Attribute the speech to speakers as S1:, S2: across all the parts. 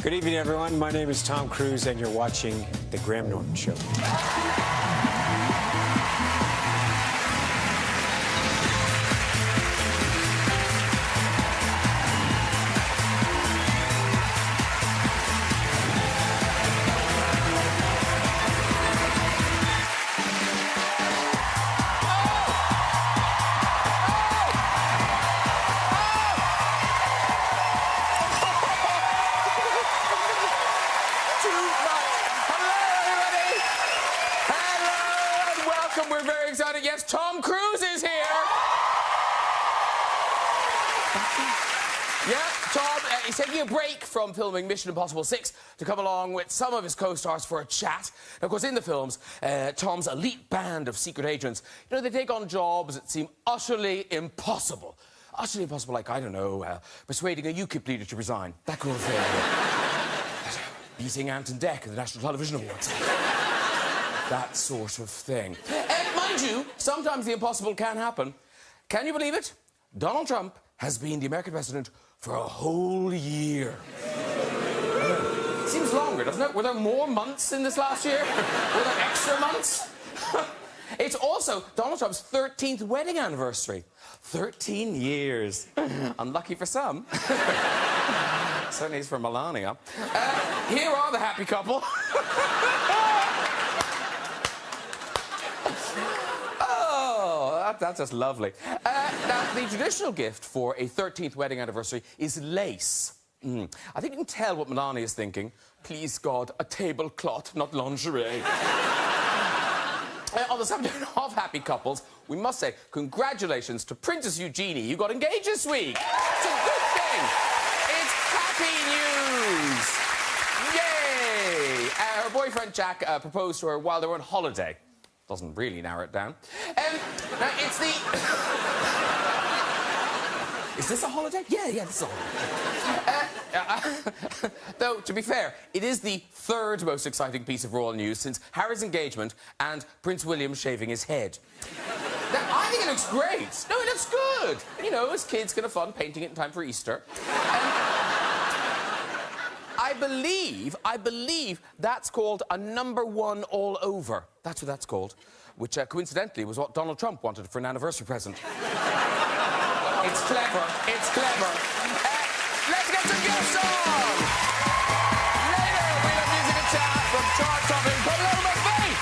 S1: Good evening, everyone. My name is Tom Cruise, and you're watching The Graham Norton Show.
S2: We're very excited. Yes, Tom Cruise is here. Yeah, Tom, he's taking a break from filming Mission Impossible 6 to come along with some of his co-stars for a chat. And of course, in the films, Tom's elite band of secret agents, you know, they take on jobs that seem utterly impossible. Utterly impossible, like, I don't know, persuading a UKIP leader to resign. That kind of thing. Beating Ant and Dec at the National Television Awards. That sort of thing. Mind you, sometimes the impossible can happen. Can you believe it? Donald Trump has been the American president for a whole year. Seems longer, doesn't it? Were there more months in this last year? Were there extra months? It's also Donald Trump's 13th wedding anniversary. 13 years. Unlucky for some. Certainly is for Melania. Here are the happy couple. That's just lovely. Now, the traditional gift for a 13th wedding anniversary is lace. I think you can tell what Melania is thinking. Please, God, a tablecloth, not lingerie. On the subject of happy couples, we must say congratulations to Princess Eugenie. You got engaged this week. It's a good thing. It's happy news. Yay! Her boyfriend, Jack, proposed to her while they were on holiday. Doesn't really narrow it down. Now, it's the... Is this a holiday? Yeah, this is a holiday. Though, to be fair, it is the third most exciting piece of royal news since Harry's engagement and Prince William shaving his head. Now, I think it looks great. No, it looks good. You know, as kids can have fun painting it in time for Easter. I believe that's called a #1 all over. That's what that's called. Which, coincidentally, was what Donald Trump wanted for an anniversary present. It's clever. It's clever. Let's get some guests on! Later, we'll have music and chat from chart-topping Paloma Faith!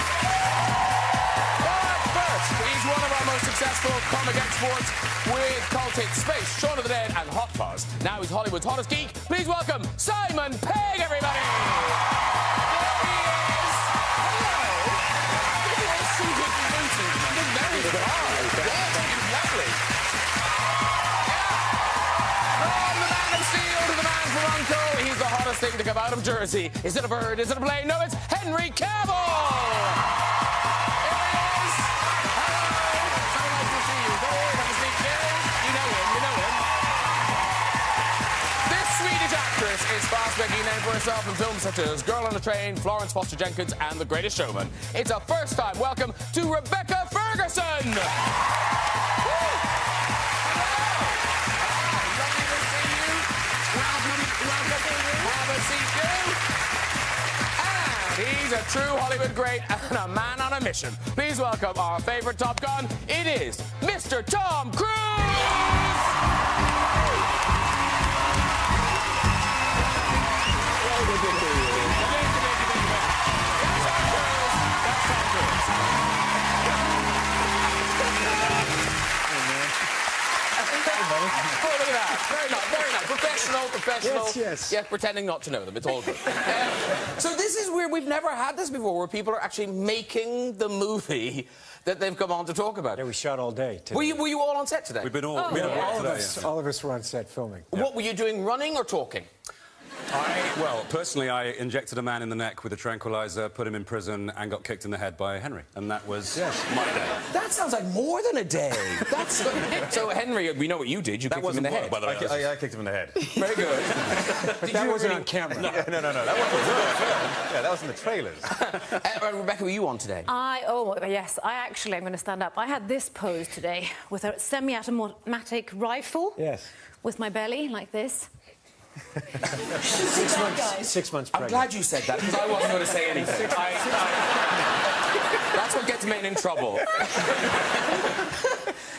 S2: But first, he's one of our most successful comic exports with cult hits Space, Shaun of the Dead, and Hot Fuzz. Now he's Hollywood's hottest geek. Please welcome Simon Pegg, everybody! He's the hottest thing to come out of Jersey. Is it a bird? Is it a plane? No, it's Henry Cavill! Here he is! Hello! So nice to see you. Good, nice to meet you. You know him. This Swedish actress is fast-making a name for herself in films such as Girl on a Train, Florence Foster Jenkins, and The Greatest Showman. It's a first-time welcome to Rebecca Ferguson! And he's a true Hollywood great and a man on a mission. Please welcome our favourite Top Gun. It is Mr. Tom Cruise! Oh, look at that. Very nice. Professional.
S1: Yes.
S2: Yeah, pretending not to know them. It's all good. So this is where we've never had this before, where people are actually making the movie that they've come on to talk about.
S1: Yeah, we shot all day today.
S2: Were you all on set today?
S3: We've been all...
S1: All of us were on set filming.
S2: What were you doing, running or talking?
S3: Well, personally, I injected a man in the neck with a tranquilizer, put him in prison, and got kicked in the head by Henry. And that was my day.
S2: That sounds like more than a day. That's... So, Henry, we know what you did. You kicked him in the head.
S3: By the way, I kicked him in the head.
S2: Very good.
S1: But that wasn't on camera.
S3: No. That wasn't real film. Yeah, that was in the trailers.
S2: Rebecca, were you on today?
S4: Yes, I'm going to stand up. I had this pose today with a semi-automatic rifle.
S1: Yes.
S4: With my belly, like this.
S1: 6 months. 6 months
S2: I'm
S1: pregnant.
S2: glad you said that, because I wasn't going to say anything. That's what gets men in trouble.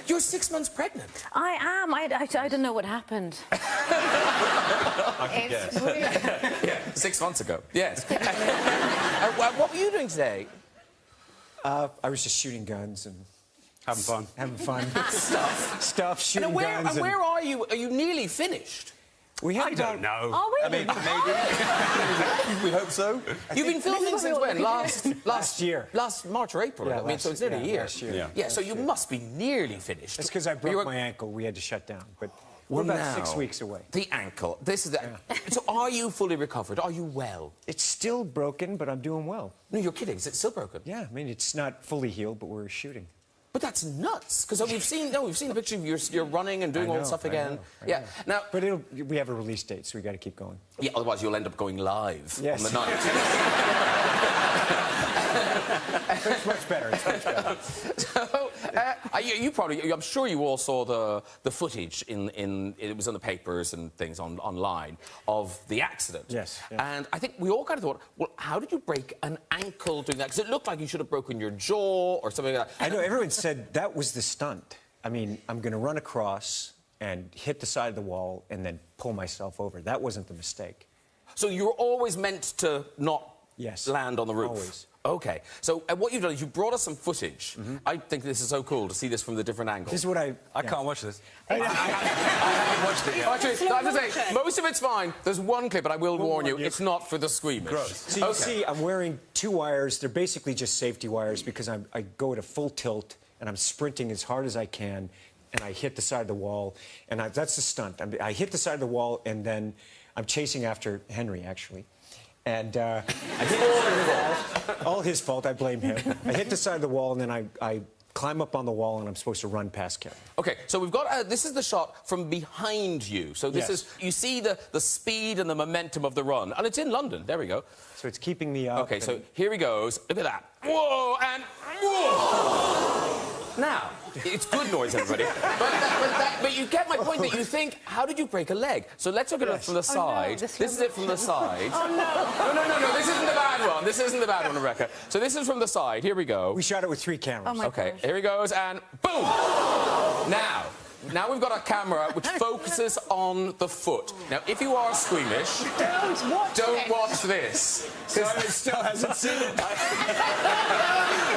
S2: You're 6 months pregnant.
S4: I am. I don't know what happened.
S5: I can guess.
S2: Yeah, 6 months ago. Yes. What were you doing today?
S1: I was just shooting guns and
S3: Having fun.
S1: having fun. Stuff, shooting
S2: And where,
S1: guns.
S2: and where are you? Are you nearly finished?
S1: We had
S3: I don't know.
S4: Are we?
S5: I mean, maybe. We hope so.
S2: You've been filming since when?
S1: Last year.
S2: Last March or April.
S1: Yeah,
S2: I mean, so it's nearly a year.
S1: last year.
S3: Yeah.
S2: Yeah, so you must be nearly finished.
S1: It's because I
S2: You
S1: broke
S2: were-
S1: my ankle. We had to shut down. But
S2: Well,
S1: we're about
S2: now,
S1: 6 weeks away.
S2: The ankle. This is the. So, are you fully recovered? Are you well?
S1: It's still broken, but I'm doing well.
S2: No, you're kidding. Is it still broken?
S1: Yeah, I mean, it's not fully healed, but we're shooting.
S2: But that's nuts. Because we've seen the picture of you're running and doing all the stuff again.
S1: I know.
S2: Now,
S1: But we have a release date, so we got to keep going.
S2: yeah. Otherwise, you'll end up going live
S1: Yes.
S2: on the night.
S1: It's much better. It's much better.
S2: So, you probably, I'm sure you all saw the footage it was in the papers and things online of the accident.
S1: Yes, yeah.
S2: And I think we all kind of thought, well, how did you break an ankle doing that? Because it looked like you should have broken your jaw or something like that.
S1: I know everyone said that was the stunt. I mean, I'm going to run across and hit the side of the wall and then pull myself over. That wasn't the mistake.
S2: So you were always meant to not
S1: Yes.
S2: land on the roof?
S1: Always.
S2: OK. So what you've done is you brought us some footage. I think this is so cool to see this from the different angles.
S1: This is what I
S3: Can't watch this.
S2: I haven't watched it yet. Actually, I have to say, most of it's fine. There's one clip, but I will warn you, it's not for the squeamish.
S3: Gross.
S1: So you see, I'm wearing 2 wires. They're basically just safety wires because I go at a full tilt and I'm sprinting as hard as I can, and I hit the side of the wall, and that's the stunt. I hit the side of the wall, and then I'm chasing after Henry, actually. And I hit the side of the wall. All his fault. I blame him. I hit the side of the wall, and then I climb up on the wall, and I'm supposed to run past Kim.
S2: OK, so we've got... this is the shot from behind you. So this
S1: Yes.
S2: is... You see the speed and the momentum of the run. And it's in London. There we go.
S1: So it's keeping me up.
S2: OK, so here he goes. Look at that. Whoa, and... Whoa! Now, it's good noise, everybody. But you get my point that you think, how did you break a leg? So let's look at it from the side.
S4: this
S2: This is it from the side.
S4: Oh, no.
S2: No, this isn't the bad one. This isn't the bad one, Rebecca. So this is from the side. Here we go.
S1: We shot it with 3 cameras.
S4: Oh, my
S2: OK,
S4: gosh.
S2: here he goes, and boom! Now we've got a camera which focuses on the foot. Now, if you are squeamish, don't watch this.
S3: Simon still hasn't seen it.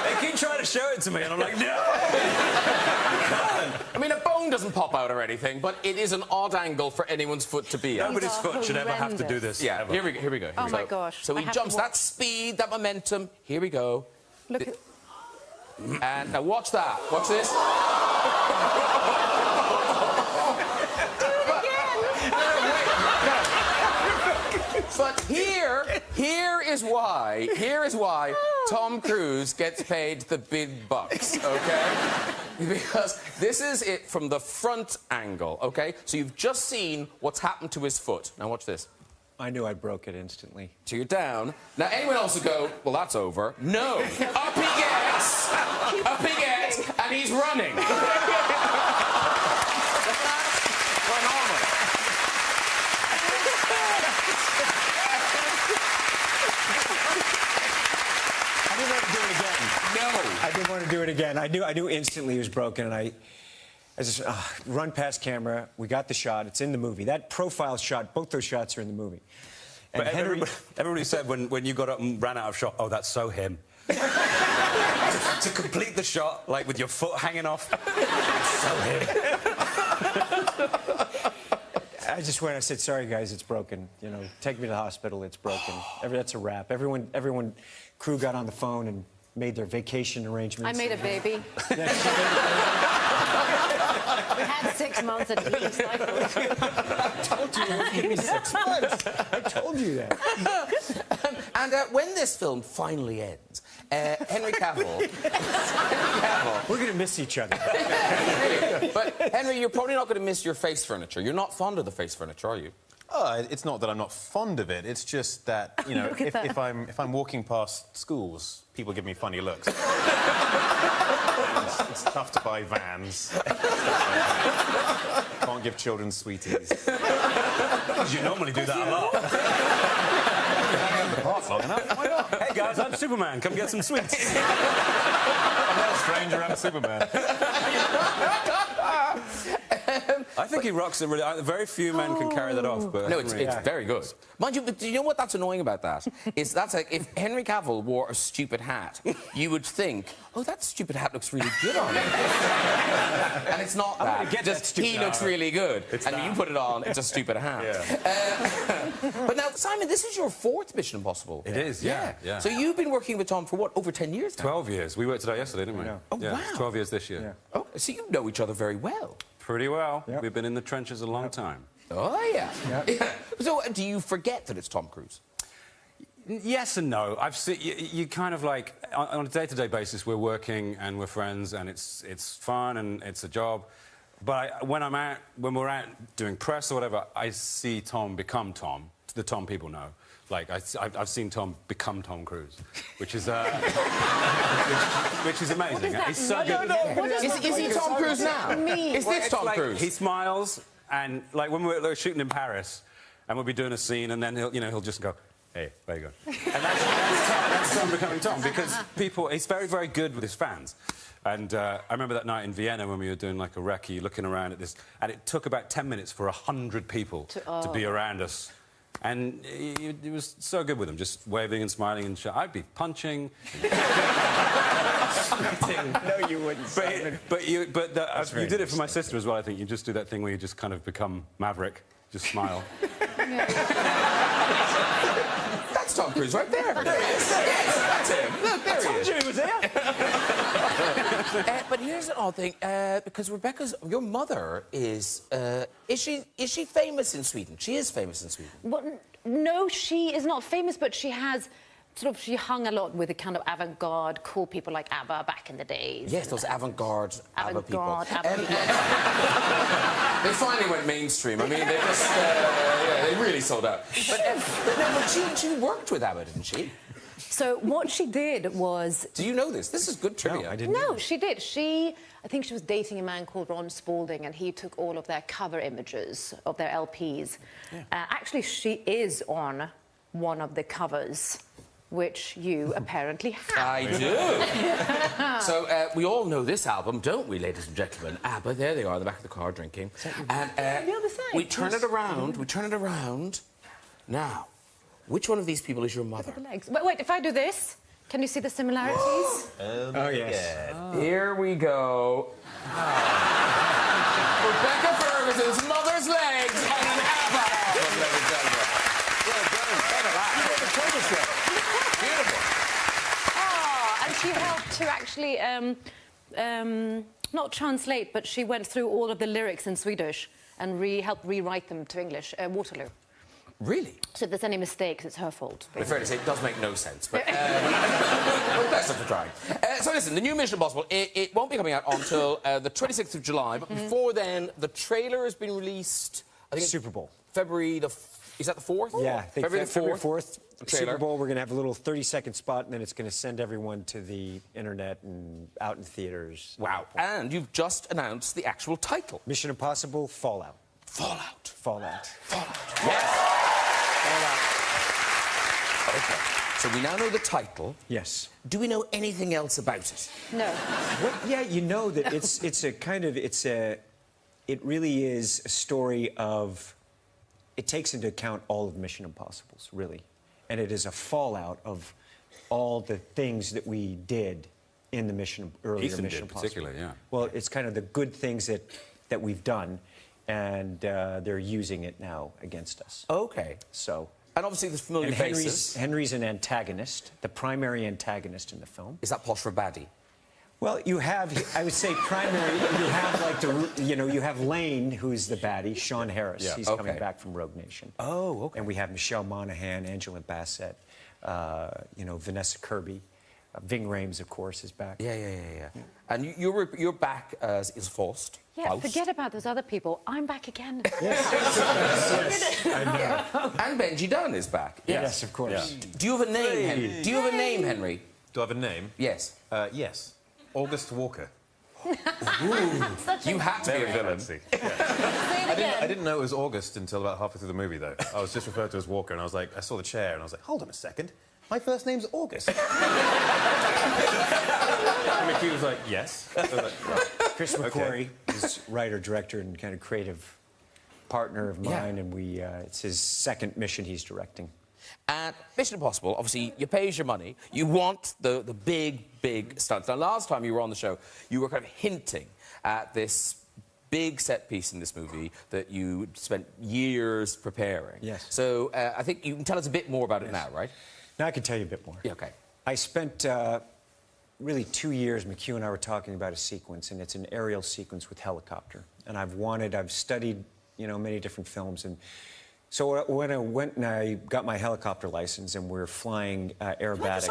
S3: They keep trying to show it to me, and I'm like, no!
S2: I mean, a bone doesn't pop out or anything, but it is an odd angle for anyone's foot to be at.
S3: Nobody's
S4: are
S3: foot should ever have to do
S4: horrendous.
S3: this.
S2: Yeah,
S3: ever.
S2: here we go.
S4: Oh, my gosh.
S2: So
S4: I
S2: he
S4: have to
S2: jumps,
S4: watch.
S2: that speed, that momentum. Here we go.
S4: Look at...
S2: And now watch that. Watch this. But here is why Tom Cruise gets paid the big bucks, OK? Because this is it from the front angle, OK? So you've just seen what's happened to his foot. Now watch this.
S1: I knew I broke it instantly.
S2: So you're down. Now anyone else would go, well, that's over. No. Up he gets, and he's running. Phenomenal.
S1: I didn't want to do it again.
S2: No.
S1: I didn't want to do it again. I knew instantly it was broken, and I just run past camera. We got the shot. It's in the movie. That profile shot, both those shots are in the movie. And
S3: But everybody said when you got up and ran out of shot, oh, that's so him. to complete the shot, like with your foot hanging off, so him.
S1: I just went. I said, "Sorry, guys, it's broken. You know, take me to the hospital. It's broken. That's a wrap." Everyone, crew got on the phone and made their vacation arrangements.
S4: I made a baby. We had 6 months at least.
S1: I told you it would give me 6 months. I told you that.
S2: And when this film finally ends, Henry Cavill...
S1: We're going to miss each other.
S2: But, Henry, you're probably not going to miss your face furniture. You're not fond of the face furniture, are you?
S5: It's not that I'm not fond of it. It's just that, you know,
S4: Look at that.
S5: if I'm walking past schools, people give me funny looks. It's tough to buy Vans. Can't give children sweeties.
S3: Because you normally do that a lot.
S5: Long enough. Why not?
S3: Hey, guys, I'm Superman. Come get some sweets.
S5: I'm not a stranger, I'm Superman.
S3: I think he rocks it really. Very few men can carry that off. But
S2: No, it's very good. Mind you, but do you know what that's annoying about that? Is that's like if Henry Cavill wore a stupid hat, you would think, oh, that stupid hat looks really good on him. And it's not that. Just he looks really good. And you put it on, it's a stupid hat. But now, Simon, this is your 4th Mission Impossible.
S3: It is, yeah.
S2: So you've been working with Tom for what, over 10 years now?
S3: 12 years. We worked it out yesterday, didn't we?
S1: Yeah.
S2: Oh, wow.
S3: 12 years this year.
S1: Yeah.
S2: Oh, so you know each other very well.
S3: Pretty well.
S1: Yep.
S3: We've been in the trenches a long time.
S2: Oh, yeah.
S1: Yeah.
S2: So do you forget that it's Tom Cruise?
S3: Yes and no. I've seen you kind of like on a day-to-day basis. We're working and we're friends, and it's fun and it's a job. But when we're out doing press or whatever, I see Tom become Tom. The Tom people know. Like I've seen Tom become Tom Cruise, which is which is amazing. He's so good.
S2: Is he Tom Cruise now? Is this Tom Cruise?
S3: He smiles, and like when we're shooting in Paris, and we'll be doing a scene, and then he'll just go, "Hey, where you going?" And that's Tom becoming Tom, because he's very, very good with his fans. And I remember that night in Vienna when we were doing like a recce, looking around at this, and it took about 10 minutes for 100 people to be around us. And he was so good with them, just waving and smiling and I'd be punching.
S1: No, you wouldn't.
S3: But you did it for my sister as well, I think. You just do that thing where you just kind of become Maverick, just smile.
S2: That's Tom Cruise right there. There he is. Yes, that's him. Look, there he is.
S1: He was there.
S2: But here's an odd thing, because your mother is she famous in Sweden? She is famous in Sweden.
S4: Well, no, she is not famous, but she has she hung a lot with the kind of avant-garde, cool people like ABBA back in the days.
S2: Yes, those avant-garde ABBA people.
S4: ABBA people.
S2: They finally went mainstream. I mean, they just they really sold out. But she worked with ABBA, didn't she?
S4: So what she did was...
S2: Do you know this? This is good trivia.
S1: No, I didn't.
S4: No, she did. I think she was dating a man called Ron Spaulding, and he took all of their cover images of their LPs. Yeah. Actually, she is on one of the covers, which you apparently have.
S2: I do. So we all know this album, don't we, ladies and gentlemen? ABBA, there they are, in the back of the car drinking. And
S4: the other side.
S2: we turn it around. We turn it around. Now, which one of these people is your mother?
S4: The legs. Wait, if I do this, can you see the similarities?
S1: Oh, yes.
S2: Yeah. Here we go. Rebecca Ferguson's mother's legs on an ABBA album, ladies and gentlemen. Well done. Look at that. Beautiful.
S4: Ah, and she helped to actually, not translate, but she went through all of the lyrics in Swedish and helped rewrite them to English. Waterloo.
S2: Really?
S4: So if there's any mistakes, it's her fault.
S2: But fair to say, it does make no sense. But best of the trying. So listen, the new Mission Impossible, it won't be coming out until the 26th of July. But before then, the trailer has been released. I think
S1: Super Bowl.
S2: February the. Is that the 4th?
S1: Yeah, I think February 4th.
S2: Trailer.
S1: Super Bowl. We're going to have a little 30-second spot, and then it's going to send everyone to the internet and out in theaters.
S2: Wow. And you've just announced the actual title.
S1: Mission Impossible: Fallout.
S2: Fallout.
S1: Fallout.
S2: Fallout. Yes. OK. So we now know the title.
S1: Yes.
S2: Do we know anything else about it?
S4: No.
S1: Yeah, you know that it really is a story of. It takes into account all of Mission Impossibles, really, and it is a fallout of all the things that we did in the earlier
S3: Ethan
S1: Mission
S3: did,
S1: Impossible.
S3: particularly, yeah.
S1: Well, it's kind of the good things that we've done, and they're using it now against us.
S2: OK.
S1: So.
S2: And obviously there's familiar faces.
S1: Henry's an antagonist, the primary antagonist in the film.
S2: Is that posh for baddie?
S1: Well, you have, I would say, primary. You have like you have Lane, who's the baddie, Sean Harris.
S3: Yeah.
S1: He's coming back from Rogue Nation.
S2: Oh, OK.
S1: And we have Michelle Monaghan, Angela Bassett, Vanessa Kirby. Ving Rhames, of course, is back.
S2: Yeah. And you're back as is Faust.
S4: Yeah,
S2: Faust.
S4: forget about those other people. I'm back again.
S1: Yes. I know.
S2: And Benji Dunn is back.
S1: Yes, of course.
S5: Yeah.
S2: Do you have a name, Henry? Do you have a name, Henry?
S5: Do I have a name?
S2: Yes.
S5: Yes. August Walker.
S2: You had to be a villain.
S5: Fancy.
S4: Say it again.
S5: I didn't know it was August until about halfway through the movie, though. I was just referred to as Walker, and I was like, I saw the chair, and I was like, hold on a second. My first name's August. Mickey was like, yes. I was like, right.
S1: Chris McQuarrie is writer, director, and kind of creative partner of mine, and it's his second mission he's directing.
S2: And Mission Impossible, obviously, you pays your money. You want the big stunts. Now, last time you were on the show, you were kind of hinting at this big set piece in this movie that you spent years preparing.
S1: Yes.
S2: So I think you can tell us a bit more about it now, right?
S1: Now I can tell you a bit more.
S2: Yeah, OK.
S1: I spent really 2 years, McHugh and I were talking about a sequence, and it's an aerial sequence with helicopter. And I've studied, you know, many different films, and so when I went and I got my helicopter license and we're flying aerobatics...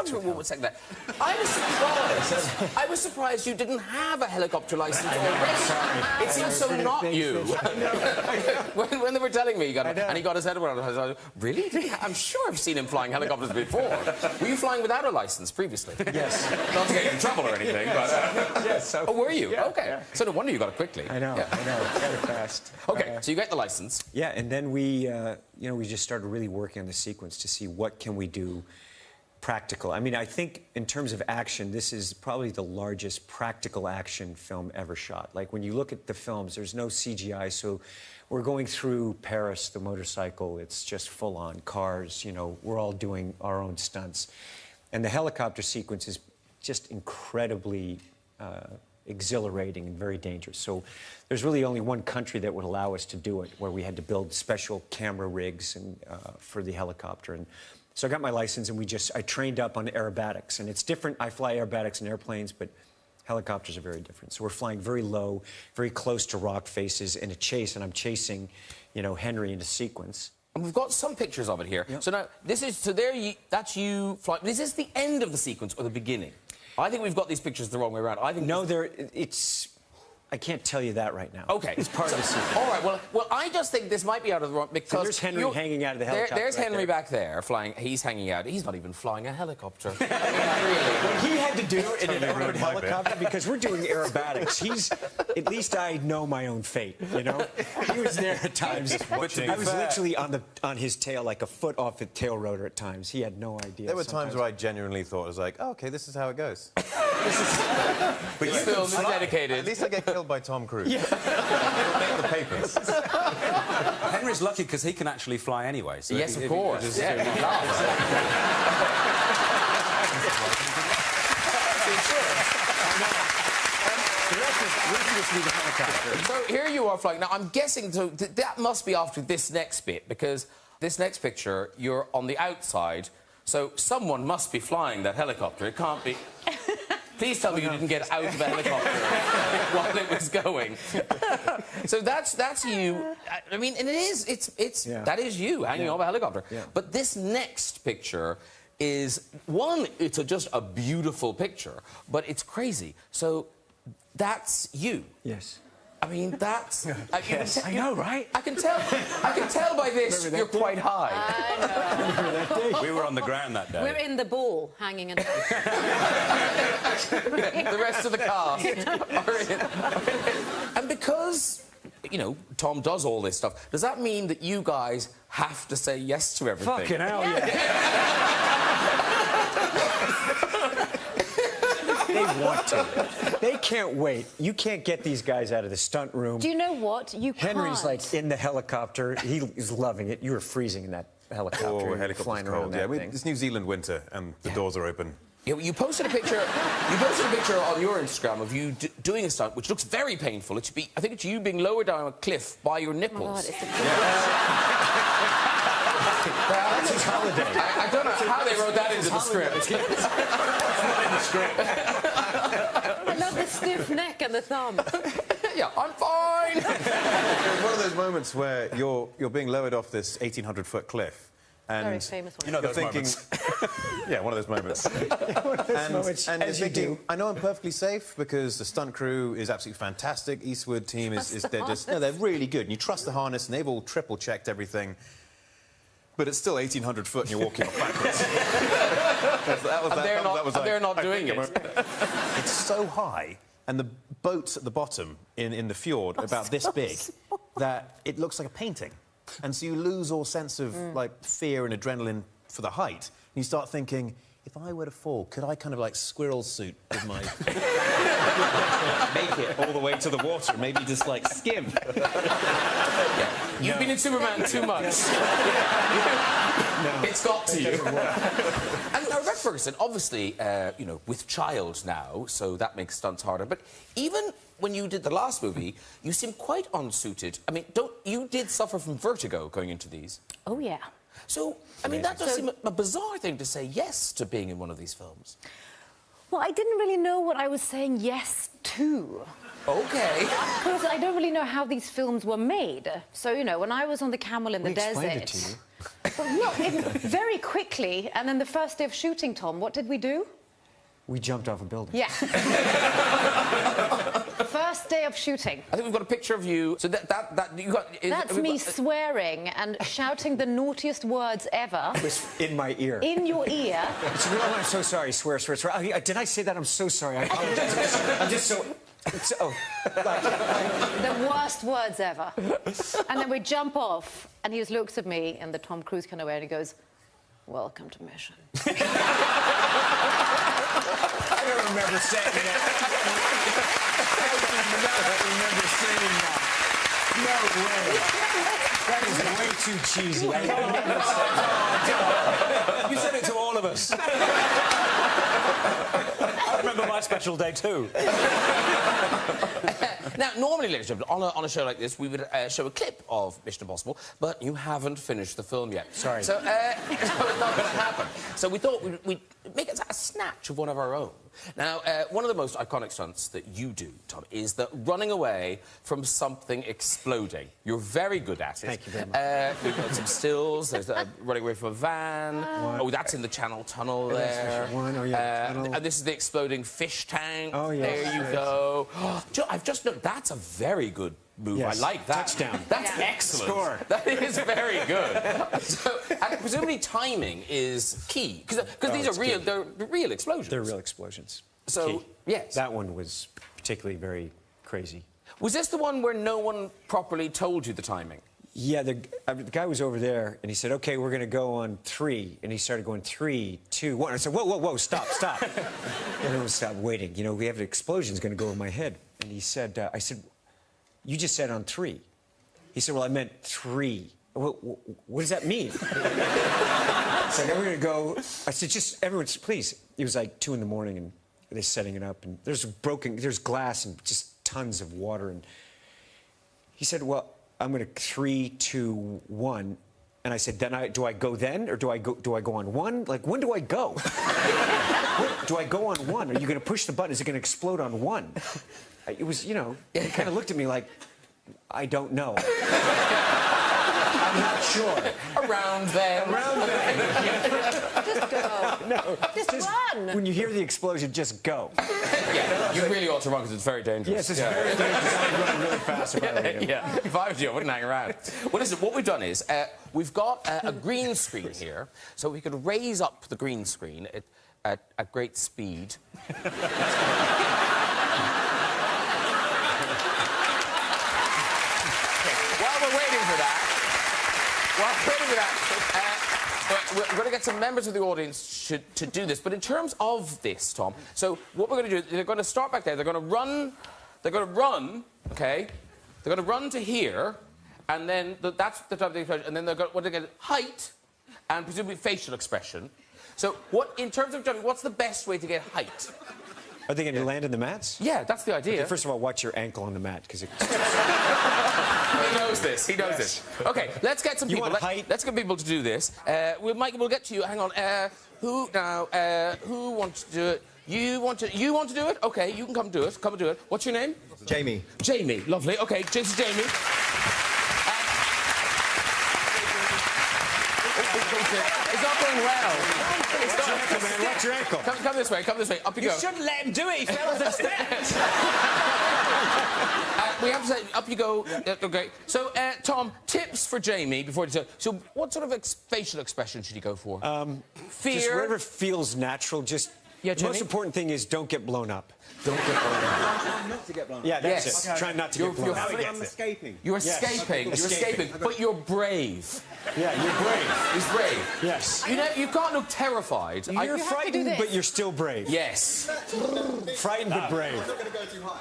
S2: I was surprised you didn't have a helicopter license already. It seems so not you. When they were telling me he got and he got his head around it, I was like, really? I'm sure I've seen him flying helicopters before. Were you flying without a license previously?
S1: Yes.
S2: Not to get you in trouble or anything, but...
S1: Yes. So,
S2: oh, were you?
S1: Yeah,
S2: OK.
S1: Yeah.
S2: So no wonder you got it quickly.
S1: I know, I know. Got it fast.
S2: OK, so you get the license.
S1: Yeah, and then we just started really working on the sequence to see what can we do practical. I mean, I think in terms of action, this is probably the largest practical action film ever shot. Like, when you look at the films, there's no CGI, so we're going through Paris, the motorcycle, it's just full-on cars, you know, we're all doing our own stunts. And the helicopter sequence is just incredibly exhilarating and very dangerous. So there's really only one country that would allow us to do it, where we had to build special camera rigs and for the helicopter. And so I got my license, and I trained up on aerobatics. And it's different. I fly aerobatics in airplanes, but helicopters are very different. So we're flying very low, very close to rock faces in a chase, and I'm chasing, you know, Henry in a sequence.
S2: And we've got some pictures of it here. Yep. So now, that's you flying. Is this the end of the sequence or the beginning? I think we've got these pictures the wrong way around. I think
S1: no, I can't tell you that right now.
S2: OK.
S1: It's part of the sequence.
S2: All right, well, I just think this might be out of the wrong... Because
S1: so there's Henry hanging out of the helicopter.
S2: There's Henry back there, flying... He's hanging out. He's not even flying a helicopter. I mean, really.
S1: What he had to do in an armored helicopter, because we're doing aerobatics, at least I know my own fate, you know? He was there at times. I was literally on his tail, like a foot off the tail rotor at times. He had no idea.
S5: There were times where I genuinely thought, I was like, oh, OK, this is how it goes.
S2: But you still dedicated.
S5: At least I get killed by Tom Cruise. Yeah. Make the papers.
S3: Henry's lucky because he can actually fly anyway. So
S2: yes, of course. Yeah, he does. So here you are flying. Now, I'm guessing that must be after this next bit, because this next picture, you're on the outside, so someone must be flying that helicopter. It can't be... Please tell me you didn't get out of the helicopter while it was going. So that's you. I mean, and that is you hanging off a helicopter. Yeah. But this next picture is, it's just a beautiful picture, but it's crazy. So that's you.
S1: Yes.
S2: I mean, that's...
S1: Yes, I know, right?
S2: I can tell by this you're quite high.
S1: I know.
S3: We were on the ground that day.
S4: We're in the ball, hanging in
S2: the rest of the cast are in. And because, you know, Tom does all this stuff, does that mean that you guys have to say yes to everything?
S1: Fucking hell, yeah. They want to. They can't wait. You can't get these guys out of the stunt room.
S4: Do you know what? You can't.
S1: Henry's like in the helicopter. He's loving it. You were freezing in that helicopter.
S5: Oh, helicopter's
S1: flying
S5: cold.
S1: around that thing.
S5: It's New Zealand winter, and the doors are open.
S2: You posted a picture. You posted a picture on your Instagram of you doing a stunt, which looks very painful. It should be. I think it's you being lowered down a cliff by your nipples.
S4: Oh my God, it's
S1: That's his holiday.
S2: I don't know how they wrote that into the script.
S1: It's not in the script.
S4: I love the stiff neck and the thumb.
S2: Yeah, I'm fine.
S5: It's one of those moments where you're being lowered off this 1,800-foot cliff. And
S4: very famous one.
S5: You know, those moments. Yeah, one of those moments.
S1: One of those moments,
S5: and
S1: as
S5: you're
S1: you
S5: thinking,
S1: do.
S5: I know I'm perfectly safe because the stunt crew is absolutely fantastic. Eastwood team they're really good. And you trust the harness, and they've all triple-checked everything. But it's still 1,800 foot and you're walking off backwards.
S2: They're not doing it.
S5: It's so high. and the boats at the bottom in the fjord are about this big, that it looks like a painting. And so you lose all sense of, like, fear and adrenaline for the height. And you start thinking, if I were to fall, could I kind of, like, squirrel suit with my... make it all the way to the water, maybe just, like, skim?
S2: You've been in Superman too much. No. It's got to you. And Rebecca Ferguson, obviously, you know, with child now, so that makes stunts harder. But even when you did the last movie, you seem quite unsuited. I mean, you did suffer from vertigo going into these?
S4: Oh, yeah.
S2: So, I mean, that does seem a bizarre thing to say yes to being in one of these films.
S4: Well, I didn't really know what I was saying yes to.
S2: OK.
S4: Because I don't really know how these films were made. So, you know, when I was on the camel in the desert...
S1: explained it to you.
S4: Well, look, very quickly, and then the first day of shooting, Tom, what did we do?
S1: We jumped off a building.
S4: Yeah. First day of shooting.
S2: I think we've got a picture of you. So that you got...
S4: That's me swearing and shouting the naughtiest words ever.
S1: In my ear.
S4: In your ear.
S1: I'm so sorry. Swear. Did I say that? I'm so sorry. I apologize. I'm just so...
S4: The worst words ever. And then we jump off, and he just looks at me in the Tom Cruise kind of way, and he goes, "Welcome to mission."
S1: I don't remember saying that. I do not remember saying that. No way. That is way too cheesy. I never said that.
S3: You said it to all of us. I remember my special day too.
S2: Now, normally, ladies and gentlemen, on a show like this, we would show a clip of Mission Impossible, but you haven't finished the film yet.
S1: Sorry.
S2: So, it's not going to happen. So we thought we'd make a snatch of one of our own. Now, one of the most iconic stunts that you do, Tom, is the running away from something exploding. You're very good at it.
S1: Thank you very much.
S2: We've got some stills. There's running away from a van. Oh, that's in the Channel Tunnel there.
S1: Oh, yeah, tunnel.
S2: And this is the exploding fish tank.
S1: Oh, yeah.
S2: There you go. I've just looked. That's a very good move.
S1: Yes.
S2: I like that.
S1: Touchdown.
S2: That's excellent.
S1: Score.
S2: That is very good. And presumably timing is key because these are real.
S1: Key.
S2: They're real explosions.
S1: They're real explosions.
S2: So
S1: key.
S2: yes,
S1: that one was particularly very crazy.
S2: Was this the one where no one properly told you the timing?
S1: Yeah, the guy was over there, and he said, "Okay, we're going to go on 3." And he started going 3, 2, 1. I said, "Whoa, stop." And I was stopped waiting. You know, we have an explosion's going to go in my head. And he said, I said, "You just said on 3." He said, "Well, I meant 3." What does that mean? It's like, we're going to go. I said, "Just everyone, please." It was like 2 in the morning, and they're setting it up, and there's glass and just tons of water. And he said, "Well, I'm going to 3, 2, 1." And I said, do I go then, or do I go on 1? Like, when do I go? Do I go on 1? Are you going to push the button? Is it going to explode on 1? It was, you know, he kind of looked at me like, I don't know. I'm not sure.
S2: Around there.
S4: Just go.
S1: No.
S4: Just run.
S1: When you hear the explosion, just go.
S2: Yeah, you really ought to run because it's very dangerous.
S1: Yes, it's very dangerous. I'm running really fast if I were you.
S2: Yeah, if I was you, I wouldn't hang around. Well, listen, what we've done is we've got a green screen here, so we could raise up the green screen at great speed. While we're waiting for that, we're going to get some members of the audience to do this. But in terms of this, Tom, so what we're going to do, they're going to start back there. They're going to run, okay? They're going to run to here, and then that's the type of expression. And then they're going to get height and presumably facial expression. So in terms of jumping, what's the best way to get height?
S1: Are they going to land in the mats?
S2: Yeah, that's the idea.
S1: Okay, first of all, watch your ankle on the mat, because it...
S2: He knows this. He knows this. OK, let's get some people.
S1: You want height?
S2: Let's get people to do this. We'll get to you. Hang on. Who wants to do it? You want to do it? OK, you can come do it. Come and do it. What's your name?
S5: Jamie.
S2: Jamie. Lovely. OK, this is Jamie. It's not going well.
S1: Watch your ankle.
S2: Come this way. Come this way. Up you go.
S3: You shouldn't let him do it. He fell off the steps.
S2: We have to say, up you go. OK. So, Tom, tips for Jamie before you... So, what sort of facial expression should he go for?
S1: Just
S2: Fear?
S1: whatever feels natural. Just
S2: Yeah,
S1: The
S2: Jimmy?
S1: most important thing is don't get blown up.
S2: Don't get blown up.
S6: Try not to get blown up.
S1: Yeah, that's
S2: Yes.
S1: it. Try not to get blown up.
S6: I'm escaping.
S2: You're
S1: Yes.
S2: escaping. You're
S1: Escaping.
S2: escaping. But you're brave.
S1: Yeah, you're brave.
S2: He's brave.
S1: Yes.
S2: You can't look terrified.
S1: You're
S4: have to do
S1: frightened,
S4: this.
S1: but you're still brave.
S2: Yes.
S1: Frightened, but brave.
S6: I'm not going to go too high.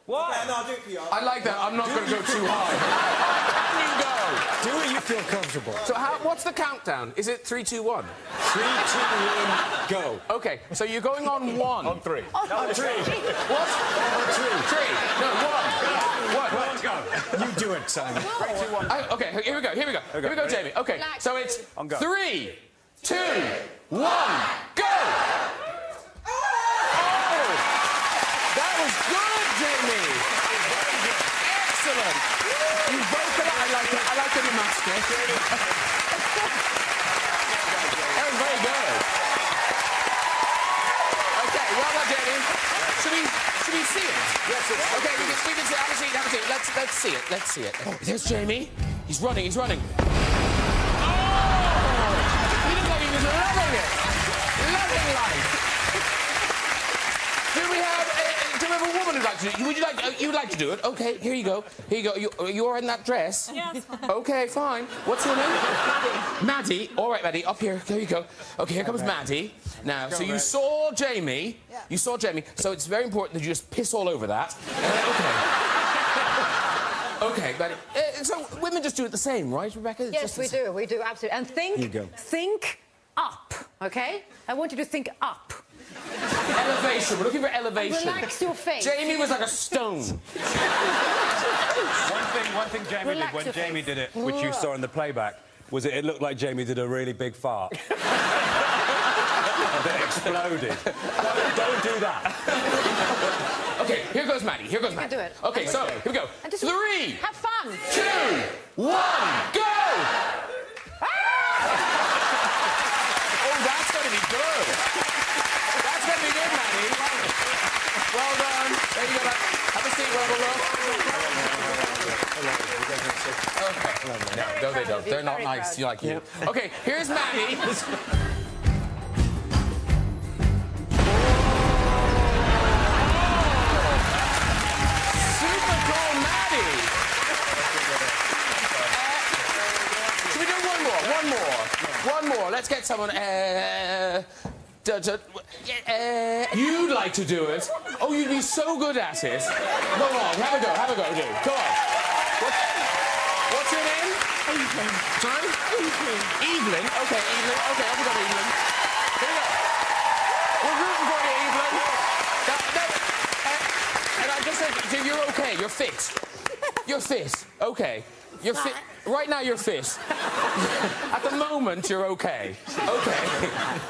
S3: Why?
S6: Yeah, no, I'll do it for you.
S2: I like that. I'm not going to go too high. How can you go?
S1: Do it, you feel comfortable.
S2: So what's the countdown? Is it 3, 2, 1?
S1: 3, 2, 1, go.
S2: Okay, so you're going on 1.
S3: On 3.
S1: On 3.
S2: What?
S1: On 3.
S2: 3. No, 1. 1.
S3: Go.
S1: You do it, Simon.
S3: 3, 2, 1.
S2: Okay, here we go. Here we go, Jamie. Okay, so it's
S3: On go.
S2: 3, 2, 1, go! That was good, Jamie. Excellent. You both got it. I like the musket. That was very good. Okay, well done, Jamie. Should we see it?
S3: Yes, it's
S2: Okay, we can see it. Have a seat. Have a seat. Let's see it. Let's see it. Oh, there's Jamie. He's running. He's running. Oh! He looked like he was loving it. Loving life. Do we have a woman who'd like to do it? Would you like? You'd like to do it? Okay, here you go. Here you go. You are in that dress.
S7: Yes.
S2: Okay, fine. What's your name? Maddie. Maddie. All right, Maddie. Up here. There you go. Okay, here comes Maddie. Now, so you saw Jamie.
S7: Yeah.
S2: You saw Jamie. So it's very important that you just piss all over that. Okay. Okay, Maddie. So women just do it the same, right, Rebecca? It's
S4: Yes,
S2: just
S4: we
S2: the same.
S4: do. We do, absolutely. And
S1: Here you go.
S4: think up, OK? I want you to think up.
S2: Elevation. We're looking for elevation.
S4: Relax your face.
S2: Jamie was like a stone.
S3: One thing Jamie
S4: Relax
S3: did when
S4: your
S3: Jamie
S4: face.
S3: did it, which you saw in the playback, was it looked like Jamie did a really big fart. That exploded. Don't do that.
S2: Okay, here goes Maddie. Here goes
S4: You can
S2: Maddie.
S4: do it.
S2: Okay, so here we go.
S4: And just
S2: 3,
S4: have fun.
S2: 2, 1, go! Oh, that's going to be good. That's going to be good, Maddie. Well done. There you go. Have a seat, Okay. No, they don't. They're not
S4: Very
S2: nice.
S4: proud.
S2: You like you. Okay, here's Maddie. Super cool, Maddie. Should we do one more? One more. Let's get someone. You'd like to do it. Oh, you'd be so good at it. Go on, have a go, do. Go on. What's your name?
S7: Evelyn.
S2: Sorry? Evelyn. Okay, Evelyn. Okay, I've got Evelyn. Here we go. We're rooting for you, Evelyn. And I just said, you're okay. You're fit. You're fit. Okay. You're fit. Right now, you're fit. At the moment, you're okay. Okay.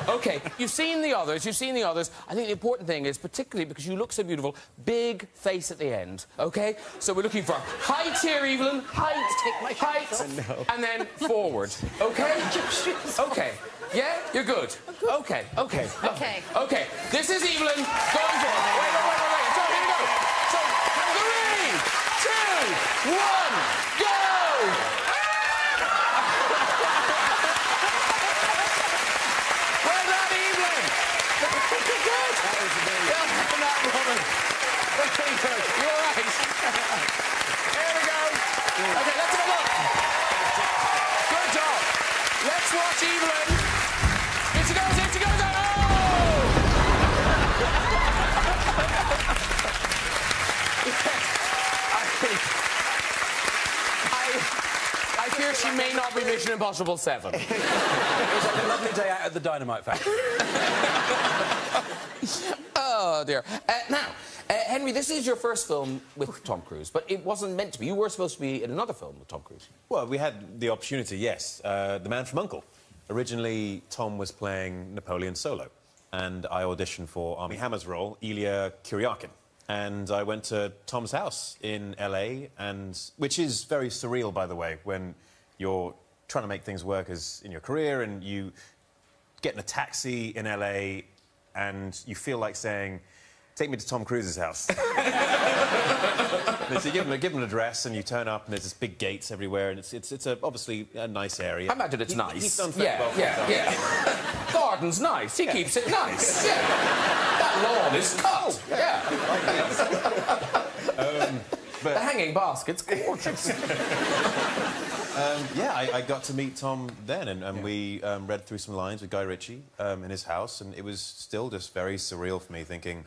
S2: Okay. You've seen the others. I think the important thing is, particularly because you look so beautiful, big face at the end. Okay? So we're looking for height here, Evelyn. Height. And then forward. Okay? Okay. Yeah? You're good. Okay. Okay.
S4: Okay.
S2: Okay. This is Evelyn going for it. Wait. So here we go. So 3, 2, 1, go! Well done, Evelyn. Good. Well done, woman. Very good. You're right. Here we go. Okay, let's have a look. Good job. Let's watch Evelyn. Here she goes. I fear she may not be Mission Impossible 7.
S3: It was like a lovely day out at the Dynamite Factory.
S2: Oh, dear. Now, Henry, this is your first film with Tom Cruise, but it wasn't meant to be. You were supposed to be in another film with Tom Cruise.
S5: Well, we had the opportunity, yes. The Man from U.N.C.L.E. Originally, Tom was playing Napoleon Solo, and I auditioned for Armie Hammer's role, Ilya Kuryakin. And I went to Tom's house in LA, which is very surreal, by the way, when you're trying to make things work in your career and you get in a taxi in LA and you feel like saying, take me to Tom Cruise's house. So you give him an address and you turn up and there's this big gates everywhere and it's obviously a nice area.
S2: I imagine it's nice.
S5: He's done very well.
S2: Yeah. Garden garden's nice. He keeps it nice. Yeah. That lawn is cut. Yeah. The hanging basket's gorgeous.
S5: Yeah, I got to meet Tom then, and we read through some lines with Guy Ritchie in his house, and it was still just very surreal for me, thinking,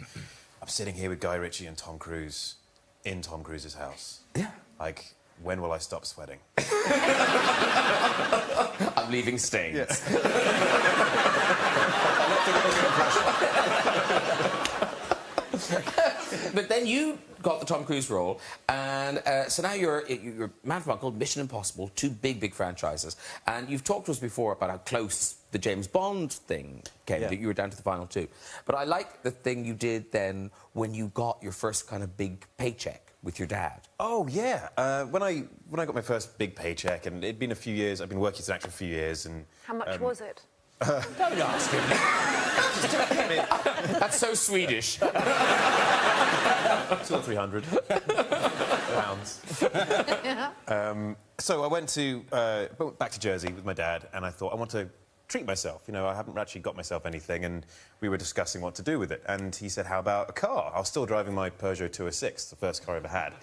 S5: I'm sitting here with Guy Ritchie and Tom Cruise in Tom Cruise's house.
S2: Yeah.
S5: Like, when will I stop sweating?
S2: I'm leaving stains.
S5: Yeah.
S2: But then you got the Tom Cruise role, and so now you're Man from Uncle, Mission Impossible, two big franchises, and you've talked to us before about how close the James Bond thing came, that you were down to the final two. But I like the thing you did then when you got your first kind of big paycheck with your dad.
S5: Oh, yeah. When I got my first big paycheck, and it'd been a few years, I've been working as an actor for a few years, and...
S4: How much was it?
S2: Don't ask him. That's so Swedish.
S5: 200 or 300 pounds. So I went back to Jersey with my dad, and I thought, I want to treat myself. You know, I haven't actually got myself anything, and we were discussing what to do with it. And he said, how about a car? I was still driving my Peugeot 206, the first car I ever had.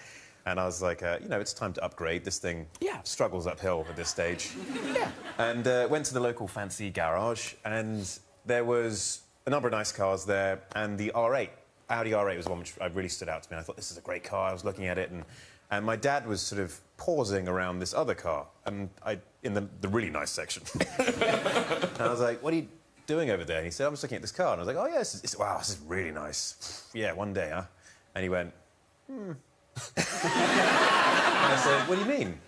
S5: And I was like, you know, it's time to upgrade. This thing struggles uphill at this stage.
S2: Yeah.
S5: And went to the local fancy garage, and there was a number of nice cars there, and the R8, Audi R8 was one which really stood out to me. I thought, this is a great car. I was looking at it, and my dad was sort of pausing around this other car, and in the really nice section. And I was like, what are you doing over there? And he said, I'm just looking at this car. And I was like, oh, yeah, wow, this is really nice. Yeah, one day, huh? And he went, And I said, what do you mean?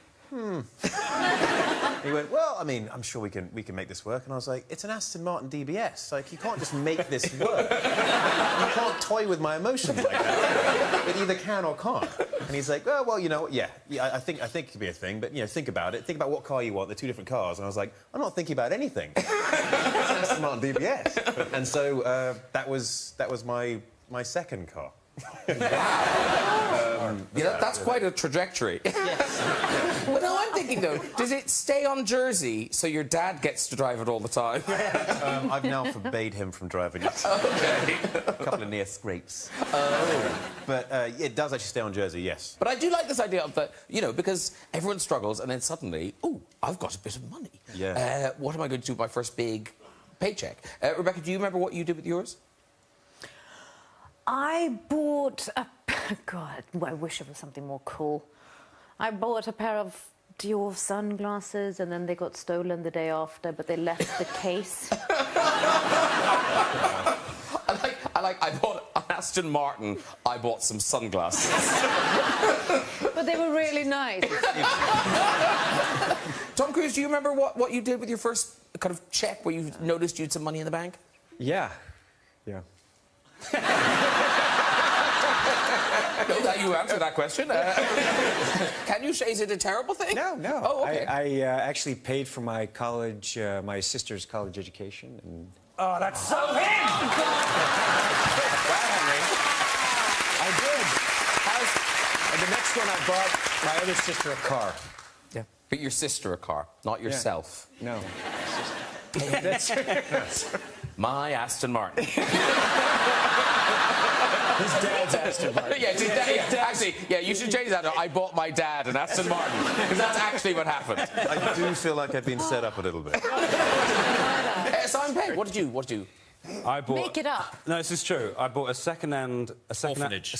S5: He went, well, I mean, I'm sure we can make this work. And I was like, it's an Aston Martin DBS. Like, you can't just make this work. You can't toy with my emotions like that. It either can or can't. And he's like, oh, well, you know, yeah, I think it could be a thing, but, you know, think about it. Think about what car you want. They're two different cars. And I was like, I'm not thinking about anything. It's an Aston Martin DBS. And so that was my second car.
S2: That's quite a trajectory. Yes. But no, I'm thinking, though, does it stay on Jersey so your dad gets to drive it all the time?
S5: I've now forbade him from driving it.
S2: OK.
S5: A couple of near scrapes. But it does actually stay on Jersey, yes.
S2: But I do like this idea of that, you know, because everyone struggles and then suddenly, oh, I've got a bit of money.
S5: Yeah.
S2: What am I going to do with my first big paycheck? Rebecca, do you remember what you did with yours?
S4: I bought a... God, I wish it was something more cool. I bought a pair of Dior sunglasses, and then they got stolen the day after, but they left the case.
S2: I bought an Aston Martin. I bought some sunglasses.
S4: But they were really nice.
S2: Tom Cruise, do you remember what you did with your first kind of check where you noticed you had some money in the bank?
S1: Yeah. Yeah.
S2: No, that you answered that question. Can you say, is it a terrible thing?
S1: No, no.
S2: Oh, OK.
S1: I actually paid for my college, my sister's college education. And...
S3: Oh, that's so him!
S2: Well, Henry.
S1: I did. And the next one, I bought my other sister a car.
S2: Yeah. But your sister a car, not yourself.
S1: No.
S2: That's my Aston Martin.
S1: His dad's Aston Martin.
S2: Yeah, actually, yeah, you should change that. No, I bought my dad an Aston Martin, because that's actually what happened.
S5: I do feel like I've been set up a little bit.
S2: Simon Pegg, what did you?
S3: I bought...
S4: Make it up.
S3: No, this is true. I bought a second-hand orphanage.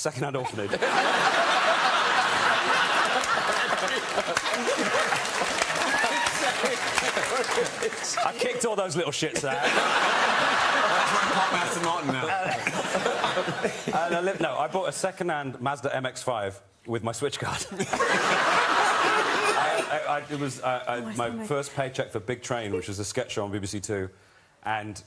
S3: I kicked all those little shits out.
S5: That's my pop Aston Martin now.
S3: And I bought a second-hand Mazda MX-5 with my Switch card. It was my first paycheck for Big Train, which was a sketch show on BBC Two, and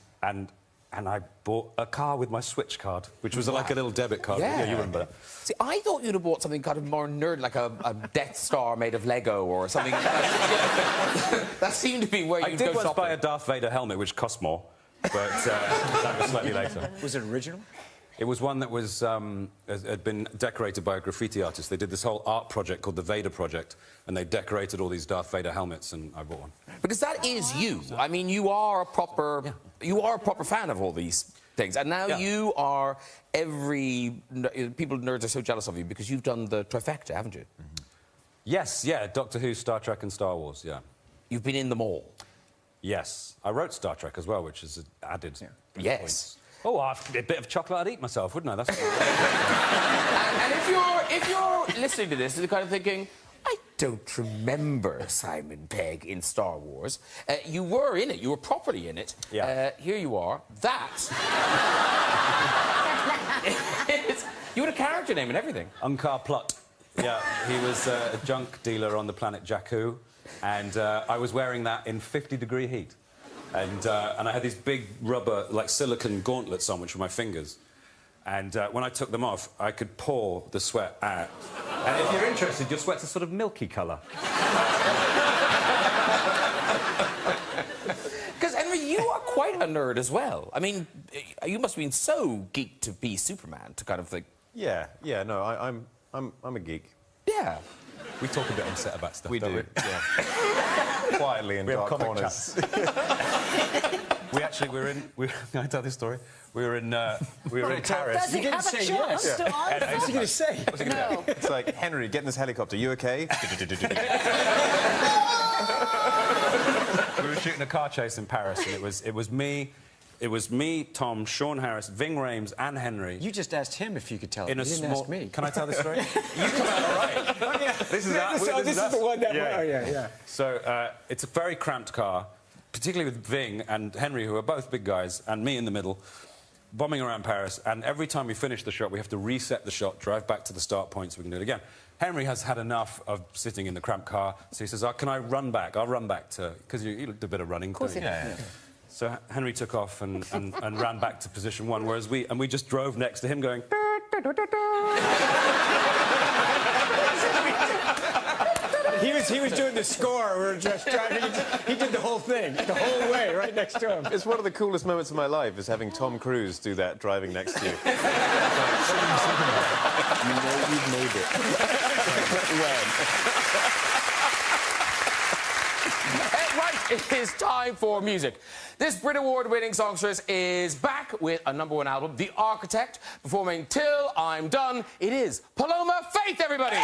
S3: I bought a car with my Switch card, which was like a little debit card.
S2: Yeah,
S3: you remember.
S2: See, I thought you'd have bought something kind of more nerd, like a Death Star made of Lego or something. That seemed to be where you'd go shopping.
S3: I did once buy a Darth Vader helmet, which cost more, but that was slightly later.
S1: Was it original?
S3: It was one that was had been decorated by a graffiti artist. They did this whole art project called the Vader Project, and they decorated all these Darth Vader helmets, and I bought one.
S2: Because that is you. I mean, you are a proper you are a proper fan of all these things, and now you are people nerds are so jealous of you because you've done the trifecta, haven't you?
S3: Yes, yeah, Doctor Who, Star Trek and Star Wars, yeah.
S2: You've been in them all.
S3: Yes. I wrote Star Trek as well, which is added
S2: Yes.
S3: points. Oh, a bit of chocolate I'd eat myself, wouldn't I? That's
S2: And if you're listening to this, you're kind of thinking, I don't remember Simon Pegg in Star Wars. You were in it. You were properly in it.
S3: Yeah.
S2: Here you are. That. You had a character name and everything.
S3: Unkar Plutt. Yeah, he was a junk dealer on the planet Jakku, and I was wearing that in 50-degree heat. And I had these big rubber, like silicone gauntlets on, which were my fingers. And when I took them off, I could pour the sweat out. And if you're interested, your sweat's a sort of milky colour.
S2: Because, Henry, you are quite a nerd as well. I mean, you must have been so geeked to be Superman, to kind of think...
S5: Yeah, no, I'm a geek.
S2: Yeah.
S3: We talk a bit on set about stuff,
S5: We
S3: don't
S5: do,
S3: we?
S5: yeah. Quietly in
S3: We have
S5: dark
S3: comic
S5: corners.
S3: We actually were in... Can I tell this story? We were in Paris.
S4: Does he have a chance to answer?
S1: What's he going to say?
S4: No.
S5: It's like, Henry, get in this helicopter. You okay?
S3: We were shooting a car chase in Paris, and it was me, Tom, Sean Harris, Ving Rhames, and Henry.
S1: You just asked him if you could tell.
S3: In
S1: You
S3: a
S1: didn't
S3: small.
S1: ask me.
S3: Can I tell this story? You come out all right.
S1: Oh, yeah.
S3: This is
S1: this is
S3: us.
S1: the one that.
S3: Yeah.
S1: Oh, yeah.
S3: So it's a very cramped car, particularly with Ving and Henry, who are both big guys, and me in the middle, bombing around Paris. And every time we finish the shot, we have to reset the shot, drive back to the start point so we can do it again. Henry has had enough of sitting in the cramped car, so he says, "Oh, can I run back? I'll run back to..." Because you did a bit of running,
S4: Of course
S3: don't
S4: he
S3: you?
S4: did.
S5: Yeah.
S3: So Henry took off and ran back to position one, whereas we just drove next to him going...
S1: He was doing the score. We were just driving. He did the whole thing, the whole way, right next to him.
S5: It's one of the coolest moments of my life, is having Tom Cruise do that driving next to you.
S6: You know you've made it.
S2: Right, it is time for music. This Brit Award-winning songstress is back with a #1 album, The Architect, performing Till I'm Done. It is Paloma Faith, everybody!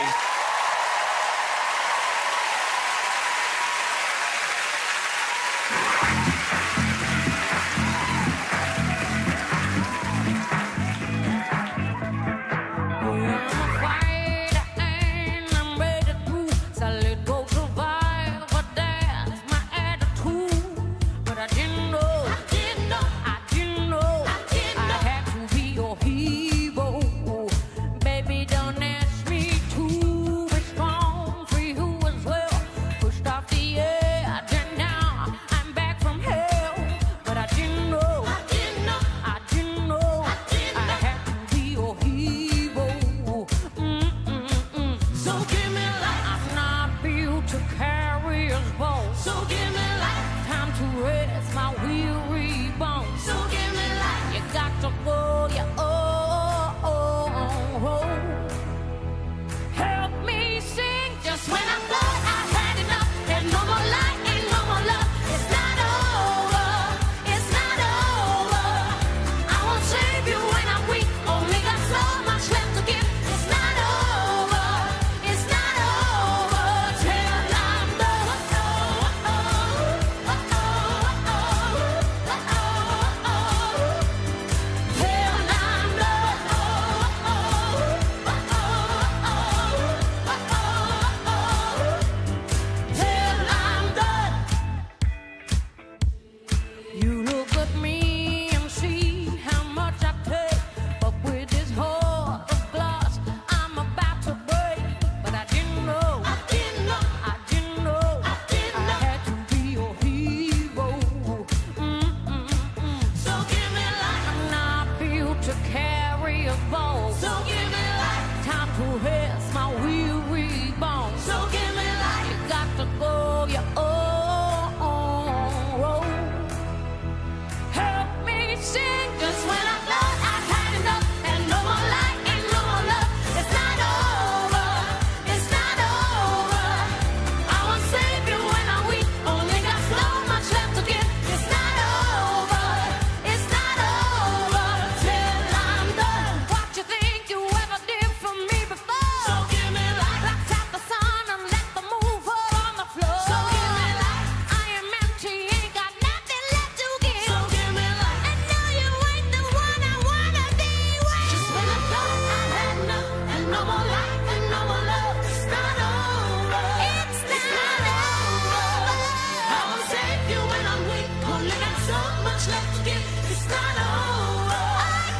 S7: much left to give. It's not over.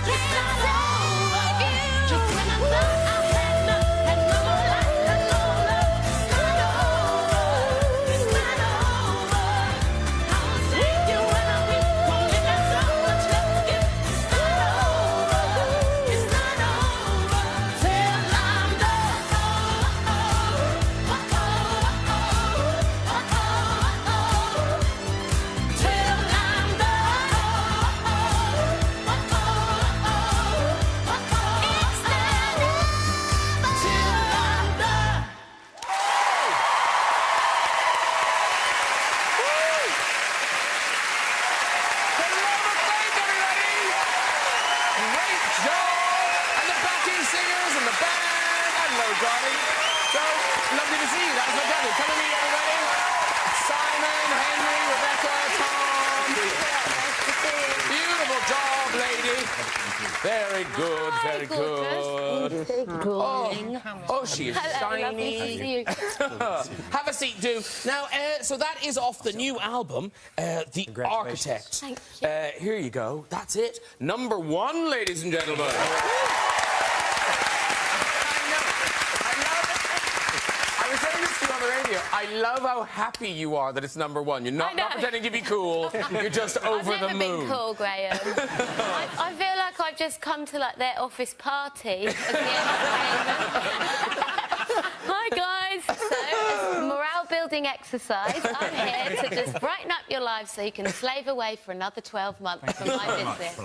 S7: It's not over. Just when I thought I had no life, had no love. It's not over. It's not over. I will take you when I'm weak. Only got so much left to give. It's not over. It's not over. Till I'm done. Till I'm
S2: Great job! And the backing singers and the band. Hello, Johnny. So, lovely to see you. That was fantastic. Come and meet everybody. Simon, Henry, Rebecca, Tom. Beautiful job, lady. Very good, very good. Oh, she is shiny. Have a seat, do. Now, so that is off the new album, The Architect.
S4: Thank
S2: Here you go. That's it. Number 1, ladies and gentlemen. I was saying this to you on the radio. I love how happy you are that it's number 1. You're not pretending to be cool. You're just over the moon.
S8: I've never been cool, Graham. I feel like I've just come to like their office party as the entertainment. Hi guys. So, as a morale-building exercise, I'm here to just brighten up your lives so you can slave away for another 12 months from my business.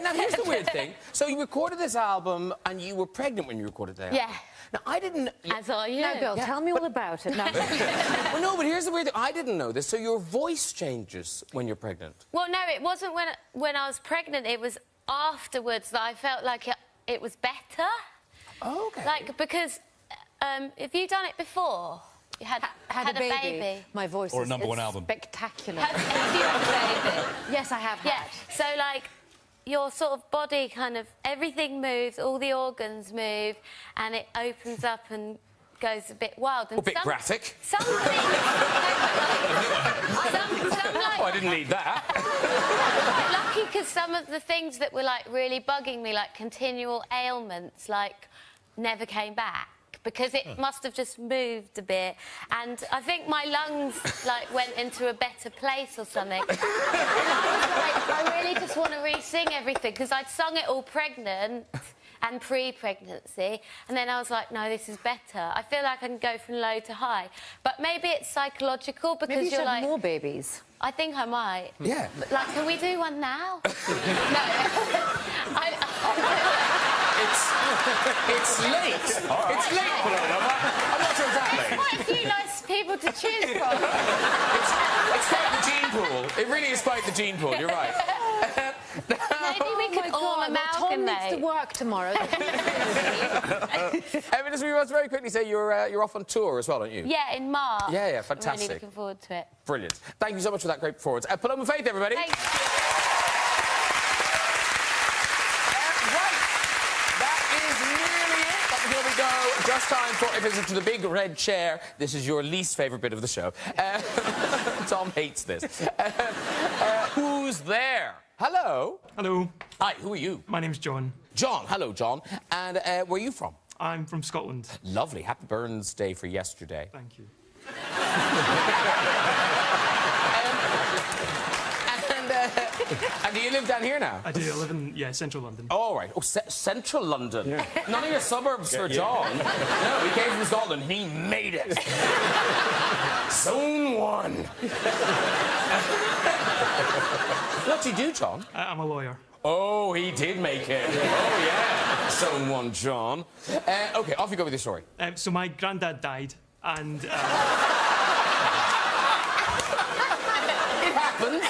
S2: Now here's the weird thing. So you recorded this album and you were pregnant when you recorded that.
S8: Yeah.
S2: Now I didn't.
S8: As are you.
S4: No, girl, tell me all about it. No.
S2: Well, no, but here's the weird thing. I didn't know this. So your voice changes when you're pregnant.
S8: Well, no, it wasn't when I was pregnant. It was afterwards that I felt like it was better.
S2: Oh, okay.
S8: Like, because have you done it before? You had a baby.
S4: My voice
S9: Or a
S4: is
S9: number 1 album.
S4: spectacular.
S8: Have you had a baby?
S4: Yes, I have
S8: Yeah.
S4: had.
S8: So, like, your sort of body kind of, everything moves, all the organs move, and it opens up and goes a bit wild. And
S2: A bit graphic.
S8: Some things...
S2: Oh, I didn't need that.
S8: I'm quite lucky because some of the things that were, like, really bugging me, like continual ailments, like, never came back. Because it must have just moved a bit. And I think my lungs, like, went into a better place or something. And I was like, I really just want to re-sing everything, because I'd sung it all pregnant and pre-pregnancy, and then I was like, no, this is better. I feel like I can go from low to high. But maybe it's psychological, because
S4: Maybe you should
S8: you're
S4: have
S8: like...
S4: more babies.
S8: I think I might.
S2: Yeah.
S8: But, like, can we do one now? No.
S2: It's late.
S9: Right.
S2: It's late, Paloma. I'm not sure exactly.
S8: Quite a few nice people to choose from.
S2: It's quite the gene pool. It really is quite the gene pool. You're right.
S8: Maybe we could all
S4: Tom needs
S8: amalgamate.
S4: to work tomorrow.
S2: Evidence, we must very quickly say you're off on tour as well, aren't you?
S8: Yeah, in March.
S2: Yeah,
S8: I'm
S2: fantastic.
S8: really looking forward to it.
S2: Brilliant. Thank you so much for that great performance. Paloma Faith, everybody.
S8: Thank you.
S2: Right. That is nearly it. But before we go, just time for a visit to the big red chair. This is your least favourite bit of the show. Tom hates this. Who's there? Hello.
S10: Hello,
S2: Hi, who are you?
S10: my name's John.
S2: John. Hello, John. And where are you from?
S10: I'm from Scotland.
S2: Lovely. Happy Burns Day for yesterday.
S10: Thank you.
S2: And do you live down here now?
S10: I do. I live in, central London.
S2: Oh, all right. Oh, central London. Yeah. None of your suburbs for John. No, he came from Scotland. He made it. Zone 1. What do you do, John?
S10: I'm a lawyer.
S2: Oh, he did make it. Oh, yeah. Zone 1, John. OK, off you go with your story.
S10: So my granddad died, and...
S2: It happens.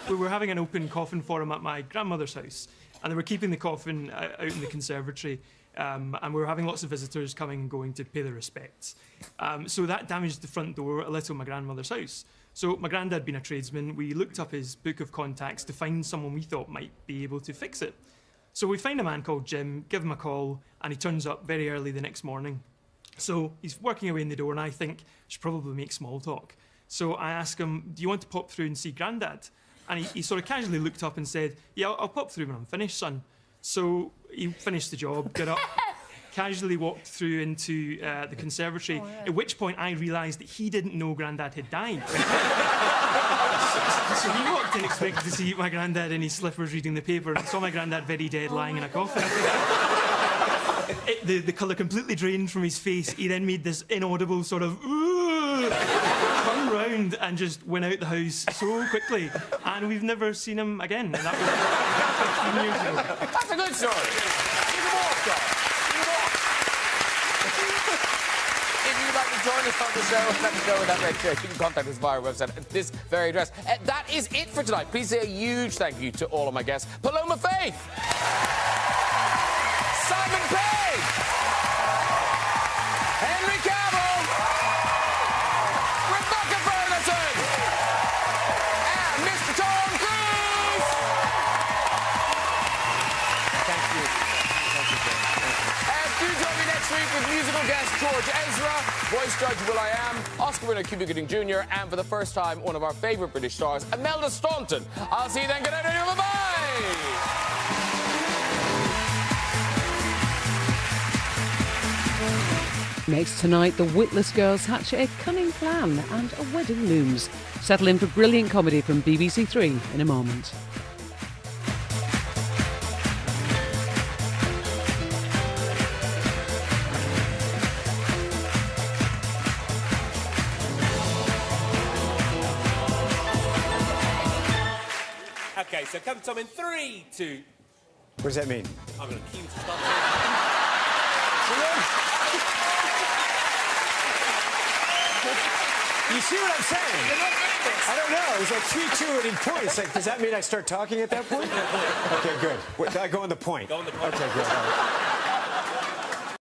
S10: we were having an open coffin for him at my grandmother's house, and they were keeping the coffin out in the conservatory, and we were having lots of visitors coming and going to pay their respects. So that damaged the front door a little of my grandmother's house. So my granddad, being a tradesman, we looked up his book of contacts to find someone we thought might be able to fix it. So we find a man called Jim, give him a call, and he turns up very early the next morning. So he's working away in the door, and I think I should probably make small talk. So I ask him, do you want to pop through and see Grandad? And he sort of casually looked up and said, yeah, I'll pop through when I'm finished, son. So he finished the job, got up, casually walked through into the conservatory, at which point I realised that he didn't know Grandad had died. So he walked in expecting to see my Grandad in his slippers reading the paper and saw my Grandad very dead lying in a coffin. The colour completely drained from his face. He then made this inaudible sort of ooh, turned round and just went out the house so quickly. And we've never seen him again. And that was 15 years ago.
S2: That's a good story. Even more, Scott. Even more. If you'd like to join us on the show, let us know with that ratio. You can contact us via our website at this very address. That is it for tonight. Please say a huge thank you to all of my guests. Paloma Faith. Simon Pegg. Henry Cavill. Rebecca Ferguson. And Mr. Tom Cruise.
S1: Thank you. Thank you, Jane.
S2: And do join me next week with musical guest George Ezra, voice judge will.i.am, Oscar winner Cuba Gooding Jr., and for the first time, one of our favourite British stars, Imelda Staunton. I'll see you then. Good night, everyone. Bye-bye.
S9: Next tonight, the witless girls hatch a cunning plan and a wedding looms. Settle in for brilliant comedy from BBC Three in a moment.
S11: OK, so come Tom in 3, 2...
S1: What does that mean?
S11: I'm going to cue you to start.
S1: You see what I'm saying? I don't know. It was like 3-2 at any point. It's like, does that mean I start talking at that point? Okay, good. I go on the point.
S11: Go on the point.
S1: Okay, good. All right.